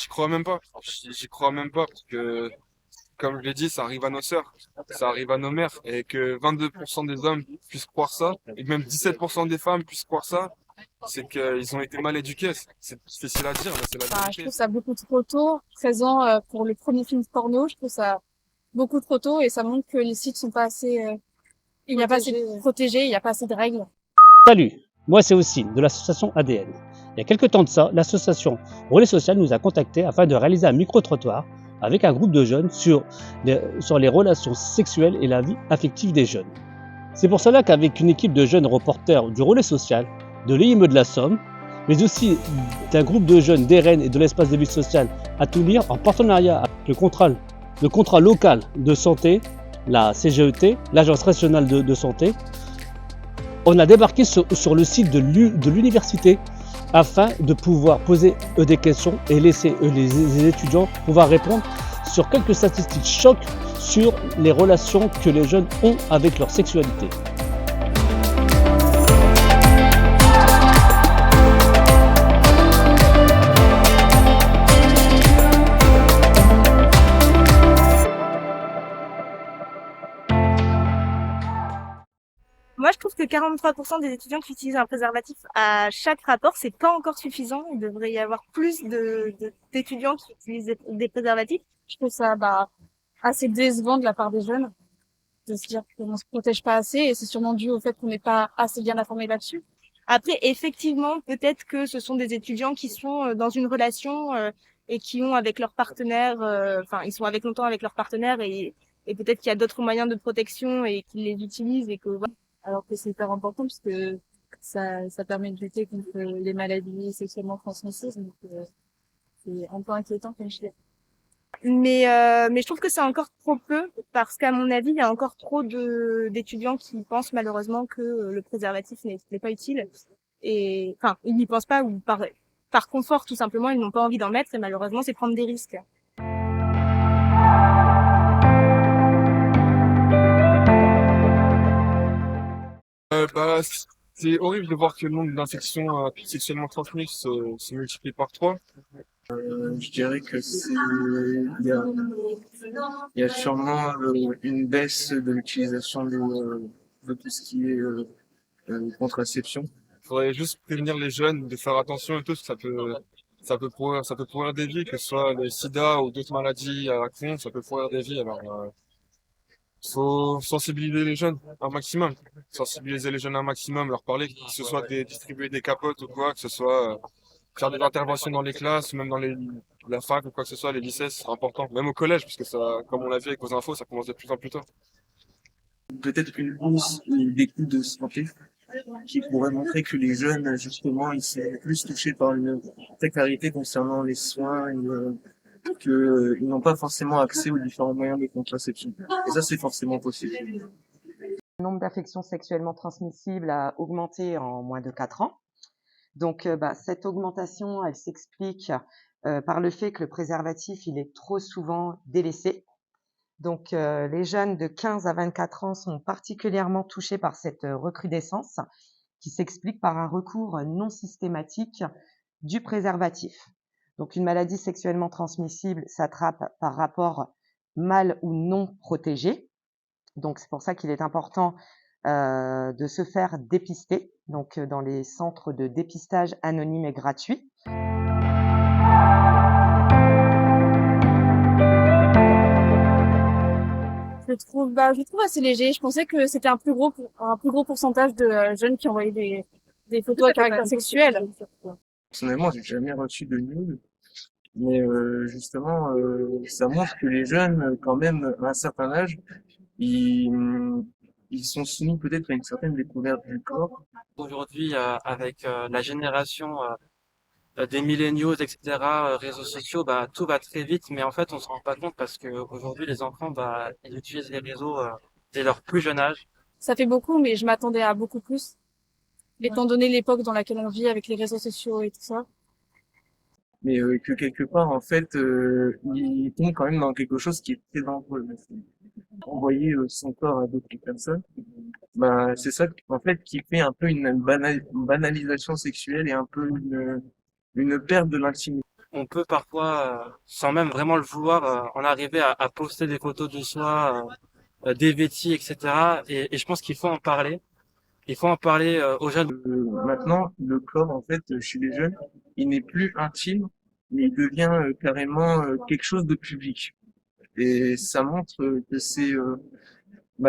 j'y crois même pas. J'y crois même pas parce que, comme je l'ai dit, ça arrive à nos sœurs, ça arrive à nos mères, et que 22% des hommes puissent croire ça, et que même 17% des femmes puissent croire ça, c'est qu'ils ont été mal éduqués. C'est difficile à dire, mais c'est la Enfin, je vérité. trouve ça beaucoup trop tôt. 13 ans pour le premier film porno, je trouve ça beaucoup trop tôt et ça montre que les sites sont pas assez, il n'y a pas assez protégés, il n'y a pas assez de règles. Salut, moi c'est Ossine de l'association ADN. Il y a quelques temps de ça, l'association Relais Social nous a contactés afin de réaliser un micro-trottoir avec un groupe de jeunes sur les relations sexuelles et la vie affective des jeunes. C'est pour cela qu'avec une équipe de jeunes reporters du Relais Social, de l'EIME de la Somme, mais aussi d'un groupe de jeunes d'ERN et de l'espace de vie sociale à tout lire en partenariat avec le contrat local de santé, la CGET, l'Agence régionale de santé, on a débarqué sur le site de l'université afin de pouvoir poser des questions et laisser les étudiants pouvoir répondre sur quelques statistiques chocs sur les relations que les jeunes ont avec leur sexualité. Moi, je trouve que 43% des étudiants qui utilisent un préservatif à chaque rapport, c'est pas encore suffisant. Il devrait y avoir plus d'étudiants qui utilisent des préservatifs. Je trouve ça assez décevant de la part des jeunes de se dire qu'on se protège pas assez et c'est sûrement dû au fait qu'on n'est pas assez bien informé là-dessus. Après, effectivement, peut-être que ce sont des étudiants qui sont dans une relation et qui ont avec leur partenaire, enfin, ils sont avec longtemps avec leur partenaire et peut-être qu'il y a d'autres moyens de protection et qu'ils les utilisent et que voilà. Alors que c'est hyper important parce que ça permet de lutter contre les maladies sexuellement transmissibles. Donc, c'est un peu inquiétant comme je dis. Mais je trouve que c'est encore trop peu parce qu'à mon avis, il y a encore trop d'étudiants qui pensent malheureusement que le préservatif n'est pas utile. Et enfin, ils n'y pensent pas ou par confort tout simplement, ils n'ont pas envie d'en mettre et malheureusement, c'est prendre des risques. Bah, c'est horrible de voir que le nombre d'infections sexuellement transmises se multiplie par 3. Je dirais que il y a sûrement une baisse de l'utilisation de tout ce qui est contraception. Il faudrait juste prévenir les jeunes de faire attention et tout, parce que ça peut pourrir des vies, que ce soit le sida ou d'autres maladies à la con, ça peut pourrir des vies. Alors, faut sensibiliser les jeunes un maximum. Sensibiliser les jeunes un maximum, leur parler, que ce soit distribuer des capotes ou quoi, que ce soit faire des interventions dans les classes, ou même dans la fac ou quoi que ce soit, les lycées, c'est important. Même au collège, parce que ça, comme on l'a vu avec vos infos, ça commence de plus en plus tôt. Peut-être une hausse des coûts de santé qui pourrait montrer que les jeunes, justement, ils sont plus touchés par une précarité concernant les soins et qu'ils n'ont pas forcément accès aux différents moyens de contraception. Et ça, c'est forcément possible. Le nombre d'infections sexuellement transmissibles a augmenté en moins de 4 ans. Donc, cette augmentation, elle s'explique par le fait que le préservatif, il est trop souvent délaissé. Donc, les jeunes de 15 à 24 ans sont particulièrement touchés par cette recrudescence qui s'explique par un recours non systématique du préservatif. Donc, une maladie sexuellement transmissible s'attrape par rapport mal ou non protégé. Donc, c'est pour ça qu'il est important de se faire dépister, donc dans les centres de dépistage anonymes et gratuits. Je le trouve assez léger. Je pensais que c'était un plus gros pourcentage de jeunes qui envoyaient des photos à caractère sexuel. Personnellement, j'ai jamais reçu de news, mais justement, ça montre que les jeunes, quand même, à un certain âge, ils, ils sont soumis peut-être à une certaine découverte du corps. Aujourd'hui, avec la génération des millennials, etc., réseaux sociaux, bah, tout va très vite, mais en fait, on se rend pas compte parce que aujourd'hui, les enfants, bah, ils utilisent les réseaux dès leur plus jeune âge. Ça fait beaucoup, mais je m'attendais à beaucoup plus, étant donné l'époque dans laquelle on vit avec les réseaux sociaux et tout ça. Mais que quelque part, en fait, ils tombent quand même dans quelque chose qui est très dangereux. Envoyer son corps à d'autres personnes, bah, c'est ça, en fait, qui fait un peu une banalisation sexuelle et un peu une perte de l'intimité. on peut parfois, sans même vraiment le vouloir, en arriver à poster des photos de soi, des vêtis, etc. Et je pense qu'il faut en parler. Il faut en parler aux jeunes. Maintenant, le corps, en fait, chez les jeunes, il n'est plus intime, mais il devient carrément quelque chose de public. Et ça montre que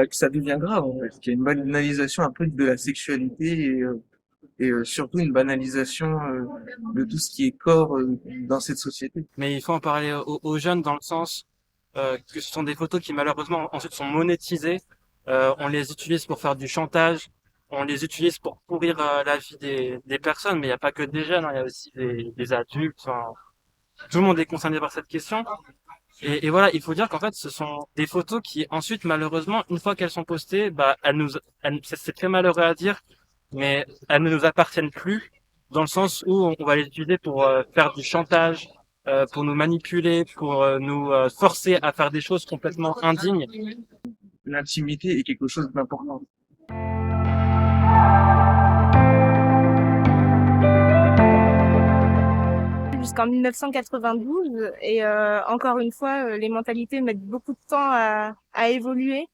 que ça devient grave, en fait, qu'il y a une banalisation un peu de la sexualité et surtout une banalisation de tout ce qui est corps dans cette société. Mais il faut en parler aux jeunes dans le sens que ce sont des photos qui malheureusement ensuite sont monétisées. On les utilise pour faire du chantage, on les utilise pour pourrir la vie des personnes, mais il n'y a pas que des jeunes, hein, il y a aussi des adultes. Enfin, tout le monde est concerné par cette question. Et voilà, il faut dire qu'en fait, ce sont des photos qui ensuite, malheureusement, une fois qu'elles sont postées, bah, c'est très malheureux à dire, mais elles ne nous appartiennent plus, dans le sens où on va les utiliser pour faire du chantage, pour nous manipuler, pour nous forcer à faire des choses complètement indignes. L'intimité est quelque chose d'important. Jusqu'en 1992 et encore une fois, les mentalités mettent beaucoup de temps à évoluer.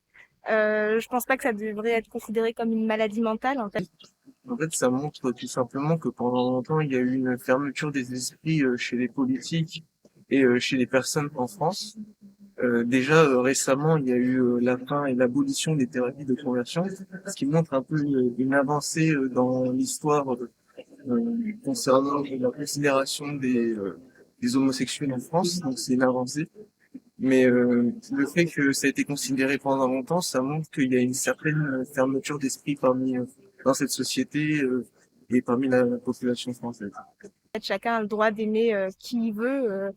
Je pense pas que ça devrait être considéré comme une maladie mentale en fait. En fait, ça montre tout simplement que pendant longtemps, il y a eu une fermeture des esprits chez les politiques et chez les personnes en France. Déjà récemment, il y a eu la fin et l'abolition des thérapies de conversion, ce qui montre un peu une avancée dans l'histoire concernant la considération des homosexuels en France. Donc c'est une avancée. Mais le fait que ça a été considéré pendant longtemps, ça montre qu'il y a une certaine fermeture d'esprit dans cette société et parmi la population française. Chacun a le droit d'aimer qui il veut,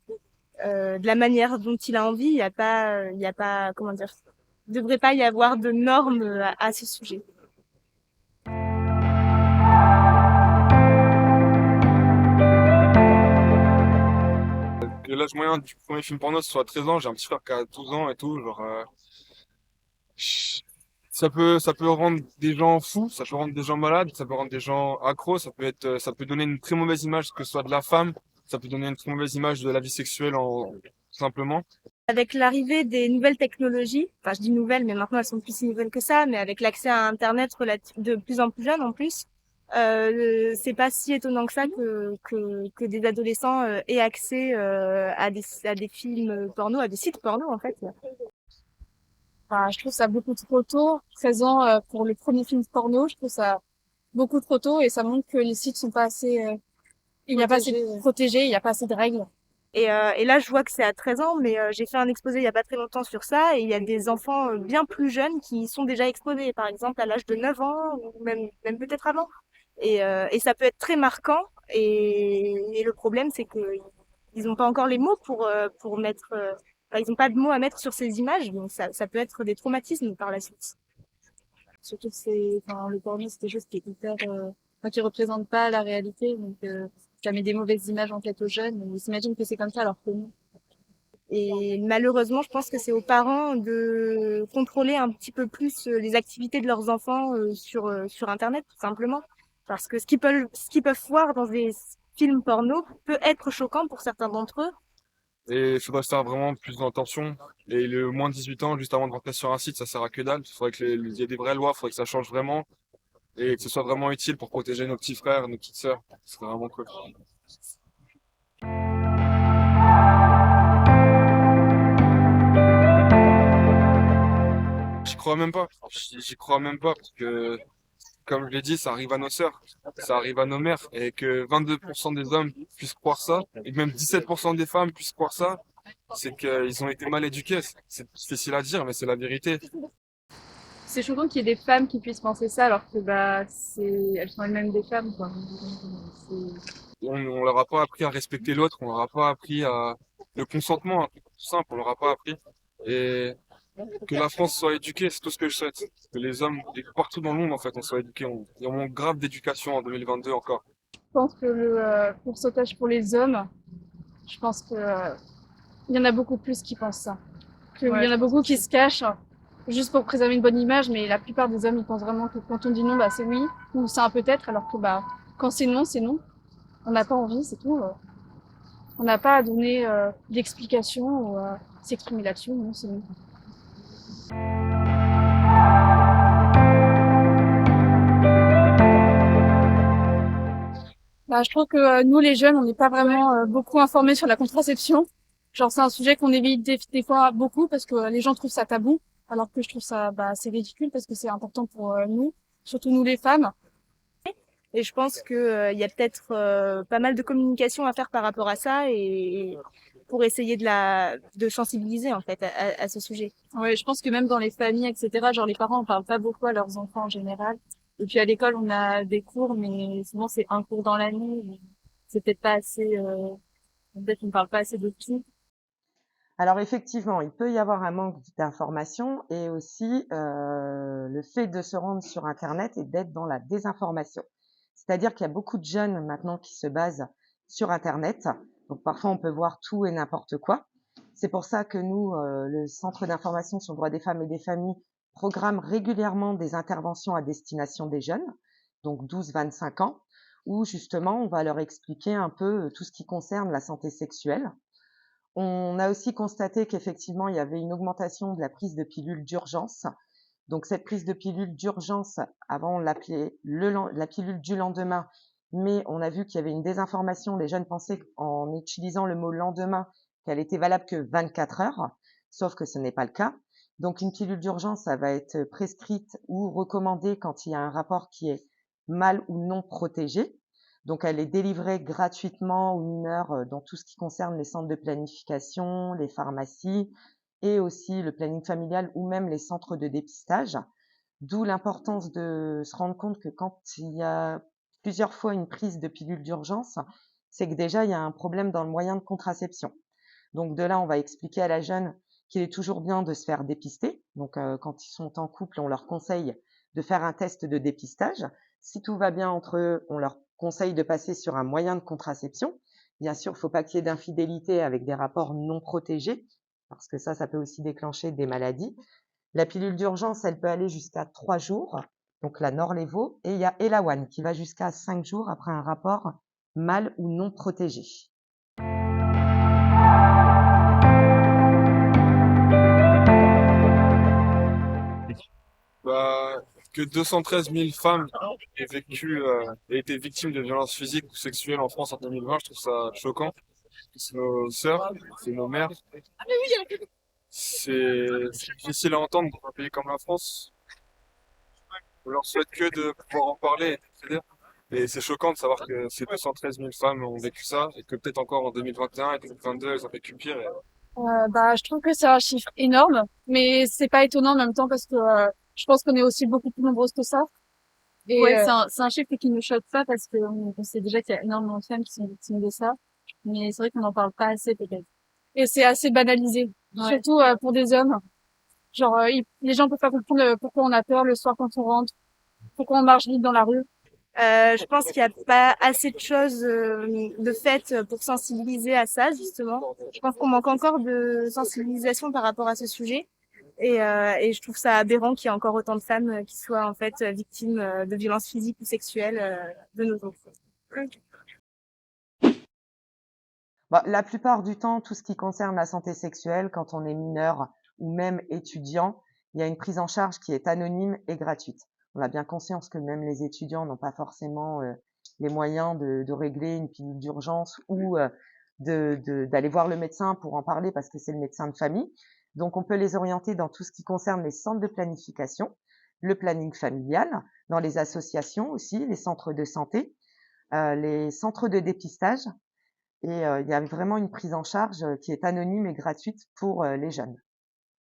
de la manière dont il a envie. Il y a pas, comment dire, il devrait pas y avoir de normes à ce sujet. Que l'âge moyen du premier film porno ce soit 13 ans, j'ai un petit frère qui a 12 ans et tout, ça peut rendre des gens fous, ça peut rendre des gens malades, ça peut rendre des gens accros, ça peut donner une très mauvaise image que ce soit de la femme, ça peut donner une très mauvaise image de la vie sexuelle tout simplement. Avec l'arrivée des nouvelles technologies, enfin je dis nouvelles, mais maintenant elles sont plus si nouvelles que ça, mais avec l'accès à Internet de plus en plus jeune en plus, c'est pas si étonnant que ça que des adolescents aient accès à des films porno, à des sites porno en fait. Enfin, je trouve ça beaucoup trop tôt. 13 ans pour le premier film porno, je trouve ça beaucoup trop tôt et ça montre que les sites sont pas assez, il n'y a pas assez protégés, il n'y a pas assez de règles. Et là, je vois que c'est à 13 ans, mais j'ai fait un exposé il y a pas très longtemps sur ça, et il y a des enfants bien plus jeunes qui sont déjà exposés, par exemple à l'âge de 9 ans, ou même peut-être avant. Et ça peut être très marquant, et le problème, c'est que ils n'ont pas encore les mots pour mettre... enfin, ils n'ont pas de mots à mettre sur ces images, donc ça peut être des traumatismes par la suite. Surtout que enfin, le porno, c'est des choses qui est hyper, enfin, qui représentent pas la réalité, donc ça met des mauvaises images en tête aux jeunes. Ils s'imaginent que c'est comme ça, alors que non. Et malheureusement, je pense que c'est aux parents de contrôler un petit peu plus les activités de leurs enfants sur Internet, tout simplement. Parce que ce qu'ils peuvent voir dans des films porno peut être choquant pour certains d'entre eux. Et il faudrait faire vraiment plus d'attention. Et le moins de 18 ans, juste avant de rentrer sur un site, ça sert à que dalle. Il faudrait qu'il y ait des vraies lois, il faudrait que ça change vraiment. Et que ce soit vraiment utile pour protéger nos petits frères, nos petites sœurs. Ce serait vraiment cool. J'y crois même pas. J'y crois même pas parce que, comme je l'ai dit, ça arrive à nos sœurs, ça arrive à nos mères. Et que 22% des hommes puissent croire ça, et que même 17% des femmes puissent croire ça, c'est qu'ils ont été mal éduqués. C'est difficile à dire, mais c'est la vérité. C'est choquant qu'il y ait des femmes qui puissent penser ça, alors que elles sont elles-mêmes des femmes, quoi. On leur a pas appris à respecter l'autre, on leur a pas appris le consentement, un truc tout simple, on leur a pas appris. Et que la France soit éduquée, c'est tout ce que je souhaite. Que les hommes, partout dans le monde, en fait, on soit éduqués. Il manque grave d'éducation en 2022 encore. Je pense que le pourcentage pour les hommes, je pense que il y en a beaucoup plus qui pensent ça. Il y en a beaucoup qui se cachent juste pour préserver une bonne image, mais la plupart des hommes, ils pensent vraiment que quand on dit non, c'est oui, ou c'est un peut-être, alors que quand c'est non, c'est non. On n'a pas envie, c'est tout. On n'a pas à donner d'explications ou à s'exprimer là-dessus, non, c'est bon. Bah, je trouve que nous, les jeunes, on n'est pas vraiment beaucoup informés sur la contraception. Genre, c'est un sujet qu'on évite des fois beaucoup parce que les gens trouvent ça tabou, alors que je trouve ça c'est ridicule parce que c'est important pour nous, surtout nous les femmes. Et je pense que il y a peut-être pas mal de communication à faire par rapport à ça et pour essayer de sensibiliser en fait à ce sujet. Ouais, je pense que même dans les familles, etc., genre les parents en parlent pas beaucoup à leurs enfants en général. Et puis à l'école, on a des cours, mais souvent c'est un cours dans l'année. C'est peut-être pas assez, peut-être qu'on parle pas assez de tout. Alors effectivement, il peut y avoir un manque d'information et aussi le fait de se rendre sur Internet et d'être dans la désinformation. C'est-à-dire qu'il y a beaucoup de jeunes maintenant qui se basent sur Internet. Donc parfois, on peut voir tout et n'importe quoi. C'est pour ça que nous, le Centre d'information sur le droit des femmes et des familles, programme régulièrement des interventions à destination des jeunes, donc 12-25 ans, où justement, on va leur expliquer un peu tout ce qui concerne la santé sexuelle. On a aussi constaté qu'effectivement, il y avait une augmentation de la prise de pilules d'urgence. Donc, cette prise de pilule d'urgence, avant, on l'appelait la pilule du lendemain, mais on a vu qu'il y avait une désinformation. Les jeunes pensaient qu'en utilisant le mot lendemain, qu'elle était valable que 24 heures, sauf que ce n'est pas le cas. Donc, une pilule d'urgence, ça va être prescrite ou recommandée quand il y a un rapport qui est mal ou non protégé. Donc, elle est délivrée gratuitement aux mineurs dans tout ce qui concerne les centres de planification, les pharmacies et aussi le planning familial ou même les centres de dépistage. D'où l'importance de se rendre compte que quand il y a plusieurs fois une prise de pilule d'urgence, c'est que déjà, il y a un problème dans le moyen de contraception. Donc, de là, on va expliquer à la jeune qu'il est toujours bien de se faire dépister. Donc, quand ils sont en couple, on leur conseille de faire un test de dépistage. Si tout va bien entre eux, on leur conseille de passer sur un moyen de contraception. Bien sûr, il ne faut pas qu'il y ait d'infidélité avec des rapports non protégés, parce que ça peut aussi déclencher des maladies. La pilule d'urgence, elle peut aller jusqu'à 3 jours, donc la Norlevo, et il y a Elawan qui va jusqu'à 5 jours après un rapport mal ou non protégé. Bah, que 213 000 femmes aient été victimes de violences physiques ou sexuelles en France en 2020, je trouve ça choquant. C'est nos sœurs, c'est nos mères. C'est difficile à entendre dans un pays comme la France. On leur souhaite que de pouvoir en parler et d'aider. Et c'est choquant de savoir que ces 213 000 femmes ont vécu ça et que peut-être encore en 2021 et 2022, elles ont vécu pire. Je trouve que c'est un chiffre énorme, mais c'est pas étonnant en même temps parce que je pense qu'on est aussi beaucoup plus nombreuses que ça. Et ouais, c'est un chiffre qui nous choque pas parce que on sait déjà qu'il y a énormément de femmes qui sont victimes de ça, mais c'est vrai qu'on n'en parle pas assez peut-être. Et c'est assez banalisé, surtout pour des hommes. Genre, les gens peuvent pas comprendre pourquoi on a peur le soir quand on rentre, pourquoi on marche vite dans la rue. Je pense qu'il n'y a pas assez de choses de faites pour sensibiliser à ça, justement. Je pense qu'on manque encore de sensibilisation par rapport à ce sujet. Et je trouve ça aberrant qu'il y ait encore autant de femmes qui soient en fait victimes de violences physiques ou sexuelles de nos jours. La plupart du temps, tout ce qui concerne la santé sexuelle, quand on est mineur ou même étudiant, il y a une prise en charge qui est anonyme et gratuite. On a bien conscience que même les étudiants n'ont pas forcément les moyens de régler une pilule d'urgence ou d'aller voir le médecin pour en parler parce que c'est le médecin de famille. Donc, on peut les orienter dans tout ce qui concerne les centres de planification, le planning familial, dans les associations aussi, les centres de santé, les centres de dépistage. Et il y a vraiment une prise en charge qui est anonyme et gratuite pour les jeunes.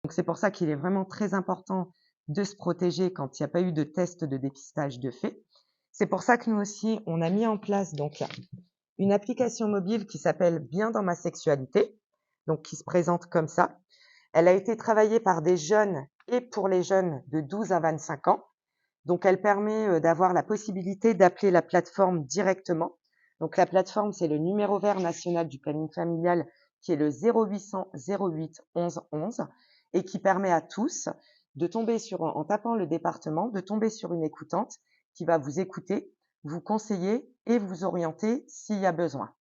Donc, c'est pour ça qu'il est vraiment très important de se protéger quand il n'y a pas eu de test de dépistage de fait. C'est pour ça que nous aussi, on a mis en place donc une application mobile qui s'appelle Bien dans ma sexualité, donc qui se présente comme ça. Elle a été travaillée par des jeunes et pour les jeunes de 12 à 25 ans. Donc, elle permet d'avoir la possibilité d'appeler la plateforme directement. Donc, la plateforme, c'est le numéro vert national du planning familial qui est le 0800 08 11 11 et qui permet à tous de tomber en tapant le département, de tomber sur une écoutante qui va vous écouter, vous conseiller et vous orienter s'il y a besoin.